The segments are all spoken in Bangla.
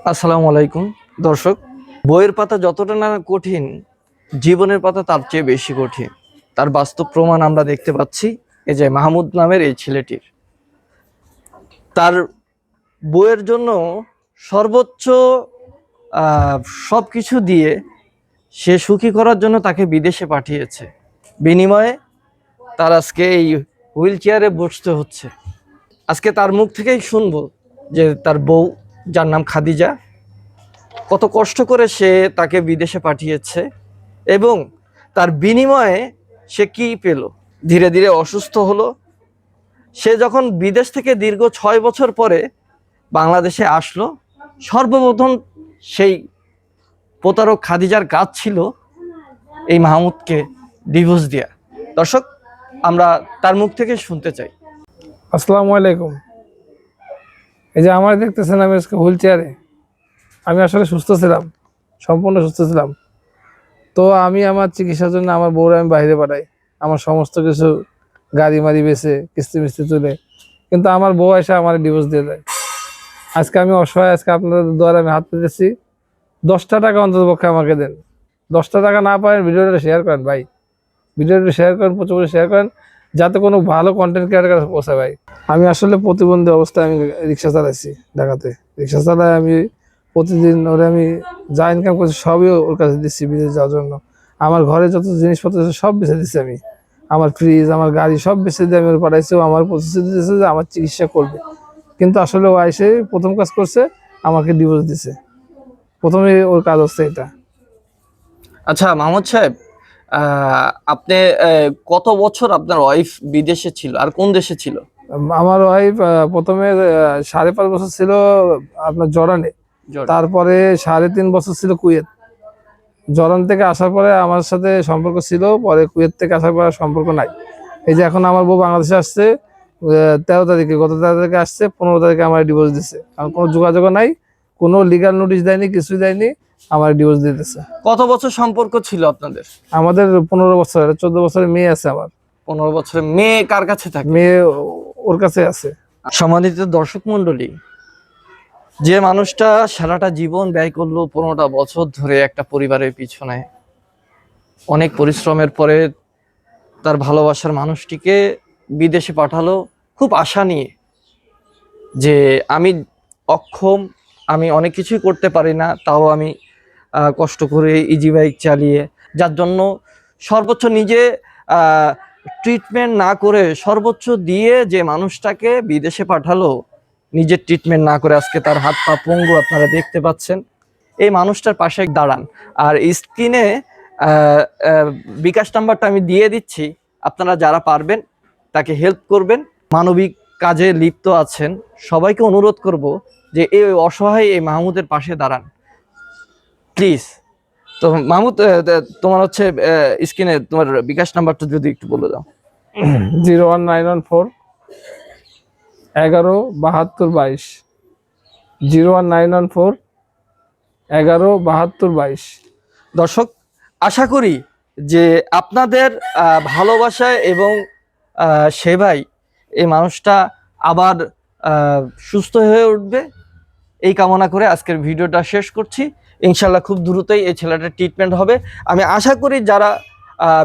আসসালামু আলাইকুম দর্শক। বইয়ের পাতা যতটা না কঠিন, জীবনের পাতা তার চেয়ে বেশি কঠিন। তার বাস্তব প্রমাণ আমরা দেখতে পাচ্ছি এই যে মাহমুদ নামের এই ছেলেটির। তার বইয়ের জন্য সর্বোচ্চ আহ, সবকিছু দিয়ে সে সুখী করার জন্য তাকে বিদেশে পাঠিয়েছে। বিনিময়ে তার আজকে এই হুইল চেয়ারে বসতে হচ্ছে। আজকে তার মুখ থেকেই শুনবো যে তার বউ, যার নাম খাদিজা, কত কষ্ট করে সে তাকে বিদেশে পাঠিয়েছে এবং তার বিনিময়ে সে কি পেল। ধীরে ধীরে অসুস্থ হলো। সে যখন বিদেশ থেকে দীর্ঘ 6 বছর পরে বাংলাদেশে আসলো, সর্বপ্রথম সেই প্রতারক খাদিজার কাজ ছিল এই মাহমুদকে ডিভোর্স দেয়া। দর্শক, আমরা তার মুখ থেকে শুনতে চাই। আসসালামু আলাইকুম। এই যে আমার দেখতেছেন, আমি আজকে হুইল চেয়ারে। আমি আসলে সুস্থ ছিলাম, সম্পূর্ণ সুস্থ ছিলাম। তো আমি আমার চিকিৎসার জন্য আমার বউরে আমি বাইরে পাঠাই, আমার সমস্ত কিছু গাড়ি মারি বেছে কিস্তি মিস্তি তুলে, কিন্তু আমার বউ এসে আমার ডিভোর্স দিয়ে দেয়। আজকে আমি অসহায়, আজকে আপনাদের দ্বারা আমি হাত পেতেছি। 10টা টাকা অন্তত পক্ষে আমাকে দেন। 10টা টাকা না পারেন, ভিডিওটা শেয়ার করেন ভাই, ভিডিওটা শেয়ার করেন, প্রচুর করে শেয়ার করেন, যাতে কোনো ভালো কন্টেন্ট ক্রিয়েটার কাছে পৌঁছায় ভাই। আমি আসলে প্রতিবন্ধী অবস্থায় আমি রিক্সা চালাইছি ঢাকাতে। রিক্সা চালায় আমি প্রতিদিন ওরে আমি যা ইনকাম করছি সবই ওর কাছে দিচ্ছি বিদেশ যাওয়ার জন্য। আমার ঘরে যত জিনিসপত্র আছে সব বেছে দিচ্ছি আমি। আমার ফ্রিজ, আমার গাড়ি সব বেছে দিয়ে আমি ওর পাঠাইছি। ও আমার প্রতিশ্রুতি দিয়েছে যে আমার চিকিৎসা করবে, কিন্তু আসলে ও এসে প্রথম কাজ করছে, আমাকে ডিভোর্স দিছে। প্রথমে ওর কাজ হচ্ছে এটা। আচ্ছা মাহমুদ সাহেব, আপনি কত বছর আপনার ওয়াইফ বিদেশে ছিল আর কোন দেশে ছিল? আমার ওয়াইফ প্রথমে 5.5 বছর ছিল আপনার জর্ডানে, জর্ডান। তারপরে 3.5 বছর ছিল কুয়েত। জর্ডান থেকে আসার পরে আমার সাথে সম্পর্ক ছিল, পরে কুয়েত থেকে আসার পরে সম্পর্ক নাই। এই যে এখন আমার বউ বাংলাদেশে আসছে 13 তারিখে, গত 13 তারিখে আসছে, 15 তারিখে আমার ডিভোর্স দিচ্ছে। আমার কোনো যোগাযোগ নাই, কোনো লিগাল নোটিশ দেয়নি, কিছুই দেয়নি, আমার ডিভোর্স দিয়ে দিচ্ছে। কত বছর সম্পর্ক ছিল আপনাদের? আমাদের 15 বছর, 14 বছরের মেয়ে আছে আমার। 15 বছরের মেয়ে কার কাছে থাকে? মেয়ে ওর কাছে আছে। সম্মানিত দর্শক মন্ডলী, যে মানুষটা সারাটা জীবন ব্যয় করলো 15টা বছর ধরে একটা পরিবারের পিছনে, অনেক পরিশ্রমের পরে তার ভালোবাসার মানুষটিকে বিদেশে পাঠালো খুব আশা নিয়ে যে আমি অক্ষম, আমি অনেক কিছুই করতে পারি না, তাও আমি কষ্ট করে ইজি বাইক চালিয়ে, যার জন্য সর্বোচ্চ নিজে ট্রিটমেন্ট না করে সর্বোচ্চ দিয়ে যে মানুষটাকে বিদেশে পাঠালো, নিজের ট্রিটমেন্ট না করে আজকে তার হাত পা পঙ্গু আপনারা দেখতে পাচ্ছেন। এই মানুষটার পাশে দাঁড়ান। আর স্ক্রিনে বিকাশ নাম্বারটা আমি দিয়ে দিচ্ছি, আপনারা যারা পারবেন তাকে হেল্প করবেন। মানবিক কাজে লিপ্ত আছেন, সবাইকে অনুরোধ করব যে এই অসহায় এই মাহমুদের পাশে দাঁড়ান প্লিজ। তো মাহমুদ, তোমার হচ্ছে স্ক্রিনে তোমার বিকাশ নাম্বারটা যদি একটু বলে দাও। 01914 11 72 22। 01914 11 72 22। দর্শক, আশা করি যে আপনাদের ভালোবাসায় এবং সেবায় এই মানুষটা আবার সুস্থ হয়ে উঠবে, এই কামনা করে আজকের ভিডিওটা শেষ করছি। ইনশাল্লাহ খুব দ্রুতই এই ছেলেটার ট্রিটমেন্ট হবে। আমি আশা করি যারা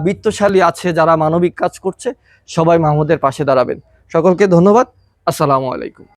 বিত্তশালী আছে, যারা মানবিক কাজ করছে, সবাই মাহমুদের পাশে দাঁড়াবেন। সকলকে ধন্যবাদ। আসসালামু আলাইকুম।